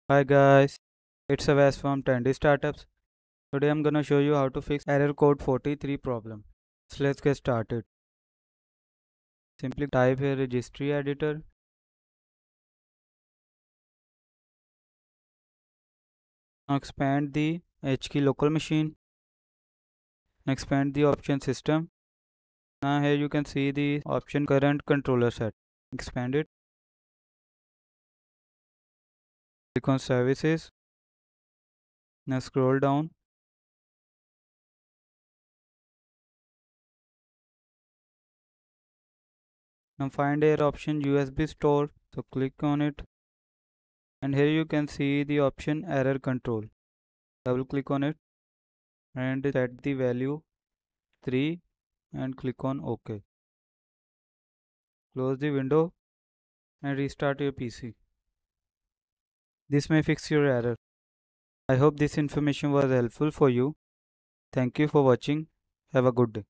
Hi guys, it's Avas from Tandy Startups. Today I'm gonna show you how to fix error code 43 problem. So let's get started. Simply type here registry editor. Now expand the H key local machine. Now expand the option system. Now here you can see the option current controller set. Expand it. Click on services. Now scroll down. Now find here option USB store. So click on it. And here you can see the option error control. Double click on it and set the value 3 and click on OK. Close the window and restart your PC. This may fix your error. I hope this information was helpful for you. Thank you for watching. Have a good day.